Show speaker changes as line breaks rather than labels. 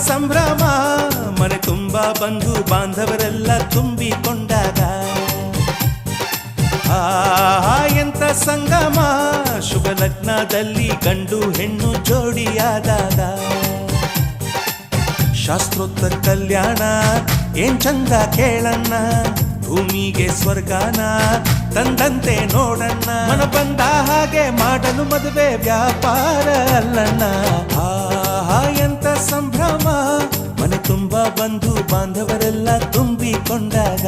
ಸಂಭ್ರಮ ಮನೆ ತುಂಬ ಬಂಧು ಬಾಂಧವರೆಲ್ಲ ತುಂಬಿಕೊಂಡಾಗ ಎಂತ ಸಂಗಮ ಶುಭ ಲಗ್ನದಲ್ಲಿ ಗಂಡು ಹೆಣ್ಣು ಜೋಡಿಯಾದಾಗ ಶಾಸ್ತ್ರೋಕ್ತ ಕಲ್ಯಾಣ ಏನ್ ಚಂದ ಕೇಳಣ್ಣ ಭೂಮಿಗೆ ಸ್ವರ್ಗಾನ ತಂದಂತೆ ನೋಡಣ್ಣ ಮನ ಬಂದ ಹಾಗೆ ಮಾಡಲು ಮದುವೆ ವ್ಯಾಪಾರ ಅಲ್ಲಣ್ಣ ಎಂತ ಸಂಭ್ರಮ ಮನೆ ತುಂಬ ಬಂಧು ಬಾಂಧವರೆಲ್ಲ ತುಂಬಿಕೊಂಡಾಗ